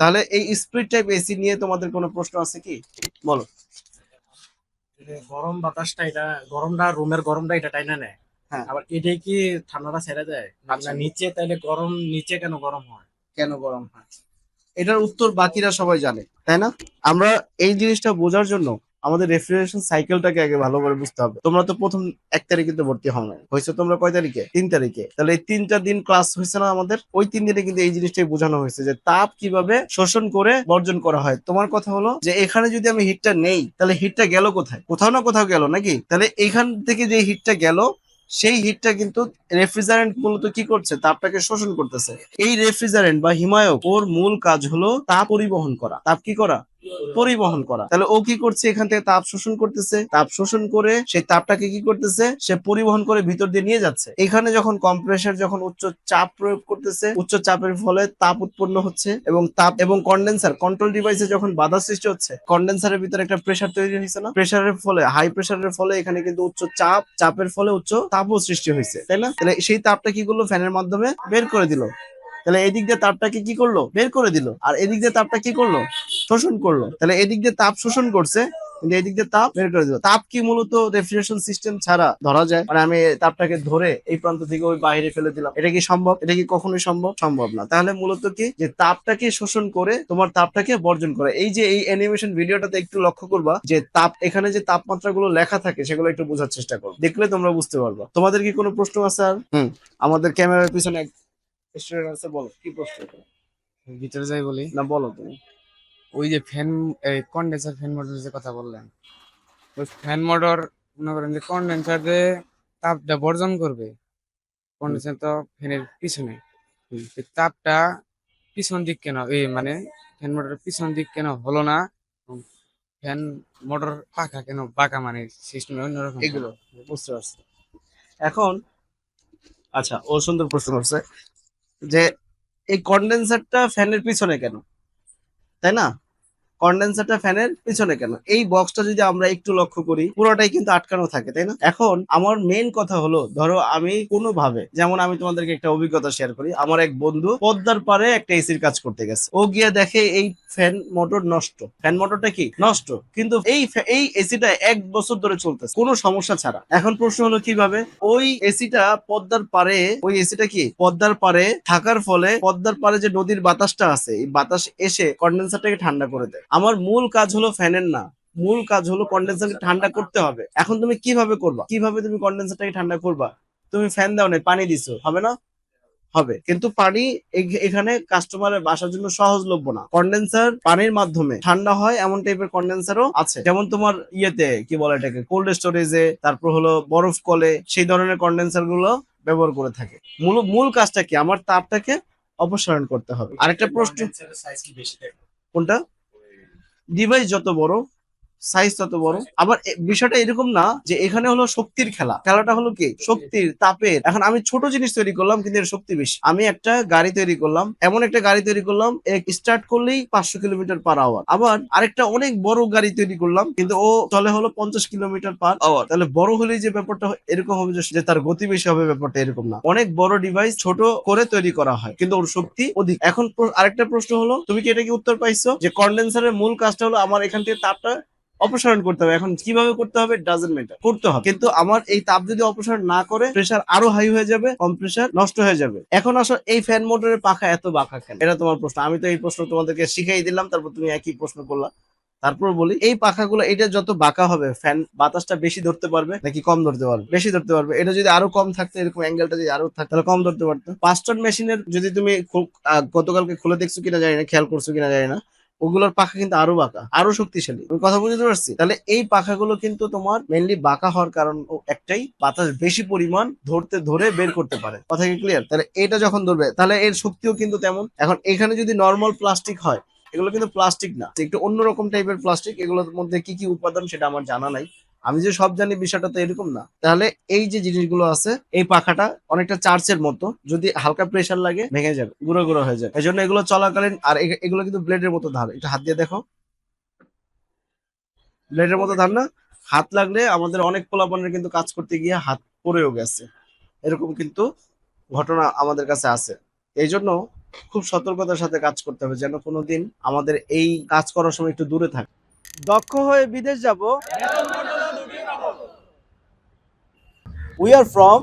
তাহলে এই split type AC নিয়ে তোমাদের কোনো প্রশ্ন আছে কি? বলো। গরম বাতাসটা এটা, গরমটা রুমের গরমটা এটা টাইনা নেয়, হ্যাঁ। আবার এটাই কি ঠান্ডাটা ছেড়ে দেয় না আচ্ছা, না নিচে? তাইলে গরম নিচে কেন গরম হয়? কেন গরম হয় এটার উত্তর বাকিরা সবাই জানে, তাই না? আমরা এই জিনিসটা বোঝার জন্য আমাদের রেফ্রিজারেশন সাইকেলটাকে আগে ভালো করে বুঝতে হবে। তোমরা তো প্রথম 1 তারিখে তো ভর্তি হও না, হয়েছে তোমরা কয় তারিখে? 3 তারিখে। তাহলে এই 3টা দিন ক্লাস হয়েছে না আমাদের? ওই 3 দিনে কিন্তু এই জিনিসটাই বোঝানো হয়েছে যে তাপ কিভাবে শোষণ করে বর্জন করা হয়। তোমার কথা হলো যে এখানে যদি আমি হিটটা নেই, তাহলে হিটটা গেল কোথায়? কোথাও না কোথাও গেল নাকি? তাহলে এখান থেকে যে হিটটা গেল, সেই হিটটা কিন্তু রেফ্রিজারেন্ট মূলত কি করছে? তাপটাকে শোষণ করতেছে। এই রেফ্রিজারেন্ট বা হিমায়ক, ওর মূল কাজ হলো তাপ পরিবহন করা। তাপ কি করা? পরিবহন করা। তাহলে ও কি করছে? এখান থেকে তাপ শোষণ করতেছে, তাপ শোষণ করে সেই তাপটাকে কি করতেছে? সে পরিবহন করে ভিতর দিয়ে নিয়ে যাচ্ছে। এখানে যখন কম্প্রেসর যখন উচ্চ চাপ প্রয়োগ করতেছে, উচ্চ চাপের ফলে তাপ উৎপন্ন হচ্ছে, এবং তাপ এবং কন্ডেন্সার কন্ট্রোল ডিভাইসে যখন বাধা সৃষ্টি হচ্ছে, কন্ডেন্সারের ভিতরে একটা প্রেসার তৈরি হয়েছে না? প্রেসারের ফলে, হাই প্রেসারের ফলে এখানে কিন্তু উচ্চ চাপ, চাপের ফলে উচ্চ তাপও সৃষ্টি হয়েছে, তাই না? তাহলে সেই তাপটা কি করলো? ফ্যানের মাধ্যমে বের করে দিল। তাহলে এদিক দিয়ে তাপটাকে কি করলো? বের করে দিল। আর এদিক দিয়ে তাপটা কি করলো? শোষণ করলো। তাহলে এদিক দিয়ে তাপ শোষণ করছে, কিন্তু এদিক দিয়ে তাপ বের করে দিল। তাপ কি মূলত রেফ্রিজারেশন সিস্টেম ছাড়া ধরা যায়? মানে আমি তাপটাকে ধরে এই প্রান্ত থেকে ওই বাইরে ফেলে দিলাম, এটা কি সম্ভব? এটা কি কখনোই সম্ভব? সম্ভব না। তাহলে মূলত কি, যে তাপটাকে শোষণ করে তোমার তাপটাকে বর্জন করে। এই যে এই অ্যানিমেশন ভিডিওটাতে একটু লক্ষ্য করবা যে তাপ, এখানে যে তাপমাত্রা গুলো লেখা থাকে সেগুলো একটু বোঝার চেষ্টা করো, দেখলে তোমরা বুঝতে পারবা। তোমাদের কি কোনো প্রশ্ন আছে আর? আমাদের ক্যামেরার পিছনে স্টুডেন্ট আছে, বলো কি প্রশ্ন? ভিতরে যাই বলি। না, বলো তুমি। ওই যে ফ্যান, কন্ডেন্সার ফ্যান মোটর যে কথা বললেন, ওই ফ্যান মোটর মনে করেন যে কন্ডেন্সার যে তাপটা বর্জন করবে, হুম, কন্ডেন্সার তো ফ্যানের পিছনে, হুম। এই তাপটা পিছন দিক কেন, এই মানে ফ্যান মোটরের পিছন দিক কেন হলো না? ফ্যান মোটর পাখা কেন বাঁকা, মানে সিস্টেমে অন্যরকম কেন? এগুলো বুঝতে পারছি এখন। আচ্ছা, ও সুন্দর প্রশ্ন করছে যে এই কন্ডেন্সারটা ফ্যানের পিছনে কেন, তাই না? কন্ডেন্সারটা ফ্যানের পিছনে কেন? এই বক্সটা যদি আমরা একটু লক্ষ্য করি, পুরোটাই কিন্তু আটকানো থাকে, তাই না? এখন আমার মেইন কথা হলো, ধরো আমি কোনোভাবে, যেমন আমি তোমাদেরকে একটা অভিজ্ঞতা শেয়ার করি। আমার এক বন্ধু পদ্মার পারে একটা এসির কাজ করতে গেছে। ও গিয়ে দেখে এই ফ্যান মোটর নষ্ট, ফ্যান মোটরটা কি নষ্ট, কিন্তু এই এসিটা 1 বছর ধরে চলতেছে কোনো সমস্যা ছাড়া। এখন প্রশ্ন হলো কিভাবে ওই এসিটা পদ্মার পারে, ওই এসিটা কি পদ্মার পারে থাকার ফলে পদ্মার পারে যে নদীর বাতাসটা আছে, এই বাতাস এসে কন্ডেন্সারটাকে ঠান্ডা করে দেয়। আমার মূল কাজ হলো ফ্যানের না, মূল কাজ হলো কন্ডেন্সারকে ঠান্ডা করতে হবে। এখন তুমি কিভাবে করবা? কিভাবে তুমি কন্ডেন্সারটাকে ঠান্ডা করবা? তুমি ফ্যান দাও না, পানি দিছো, হবে না? হবে, কিন্তু পানি এখানে কাস্টমারের বাসার জন্য সহজলভ্য না। কন্ডেন্সার পানির মাধ্যমে ঠান্ডা হয় এমন টাইপের কন্ডেন্সারও আছে, যেমন তোমার ইয়েতে কি বলে এটাকে, কোল্ড স্টোরেজে, তারপর হলো বরফ কলে, সেই ধরনের কন্ডেন্সার গুলো ব্যবহার করে থাকে। মূল মূল কাজটা কি? আমার তাপটাকে অপসারণ করতে হবে। আরেকটা প্রশ্ন, সাইজ কি বেশি থাকে? কোনটা? ডিভাইস যত বড়, সাইজ তত বড়। আবার বিষয়টা এরকম না যে এখানে হলো শক্তির খেলা, খেলাটা হলো কি শক্তির, তাপের। এখন আমি ছোট জিনিস তৈরি করলাম কিন্তু এর শক্তি বেশি। আমি একটা গাড়ি তৈরি করলাম, এমন একটা গাড়ি তৈরি করলাম স্টার্ট করলেই 500 কিলোমিটার পার আওয়ার। আবার আরেকটা অনেক বড় গাড়ি তৈরি করলাম কিন্তু ও চলে হলো 50 কিলোমিটার পার আওয়ার। তাহলে বড় হলেই যে ব্যাপারটা এরকম হবে যে তার গতি বেশি হবে, ব্যাপারটা এরকম না। অনেক বড় ডিভাইস ছোট করে তৈরি করা হয় কিন্তু ওর শক্তি অধিক। এখন আরেকটা প্রশ্ন হলো, তুমি কি এটা কি উত্তর পাইছো যে কন্ডেন্সারের মূল কাজটা হলো আমার এখান থেকে তাপটা অপসারণ করতে হবে। এখন কিভাবে করতে হবে ডাজন্ট ম্যাটার, করতে হবে। কিন্তু আমার এই তাপ যদি অপসারণ না করে, প্রেসার আরো হাই হয়ে যাবে, কম্প্রেসার নষ্ট হয়ে যাবে। এখন আসো, এই ফ্যান মোটরের পাখা এত বাঁকা কেন? এটা তোমার প্রশ্ন। আমি তো এই প্রশ্ন তোমাদেরকে শিখাই দিলাম, তারপর তুমি একই প্রশ্ন করলা। তারপর বলি, এই পাখাগুলো এটা যত বাঁকা হবে, ফ্যান বাতাসটা বেশি ধরতে পারবে নাকি কম ধরতে পারবে? বেশি ধরতে পারবে। এটা যদি আরো কম থাকতো, এরকম অ্যাঙ্গেলটা যদি আরো থাকতো, তাহলে কম ধরতে পারতো। পাঁচটন মেশিনের যদি তুমি গতকালকে খুলে দেখছো কিনা জানি না, খেয়াল করছো কিনা জানি না, ওগুলোর পাখা কিন্তু আরো বাঁকা, আরো শক্তিশালী। আমি কথা বুঝতে পারছি? তাহলে এই পাখাগুলো কিন্তু তোমার মেইনলি বাঁকা হওয়ার কারণ একটাই, বাতাস বেশি পরিমাণ ধরে বের করতে পারে। কথা কি ক্লিয়ার? তাহলে এটা যখন ধরবে, তাহলে এর শক্তিও কিন্তু তেমন। এখন এখানে যদি নর্মাল প্লাস্টিক হয়, এগুলো কিন্তু প্লাস্টিক না, একটু অন্যরকম টাইপের প্লাস্টিক। এগুলোর মধ্যে কি কি উপাদান সেটা আমার জানা নাই। আমি যে সব জানি বিষয়টা তো এরকম না। তাহলে এই যে জিনিসগুলো আছে, এই পাখাটা অনেকটা চার্চের মতো, যদি হালকা প্রেসার লাগে ভেঙে যাবে, গুঁড়ো গুঁড়ো হয়ে যায়। এই জন্য এগুলো চলাকালীন, আর এগুলো কিন্তু ব্লেডের মতো ধার। এটা হাত দিয়ে দেখো, ব্লেডের মতো ধার না? হাত লাগলে আমাদের অনেক পোলাপানের কিন্তু কাজ করতে গিয়ে হাত পড়েও গেছে, এরকম কিন্তু ঘটনা আমাদের কাছে আছে। এই জন্য খুব সতর্কতার সাথে কাজ করতে হবে যেন কোনোদিন আমাদের এই কাজ করার সময় একটু দূরে থাকে। দক্ষ হয়ে বিদেশ যাব। We are from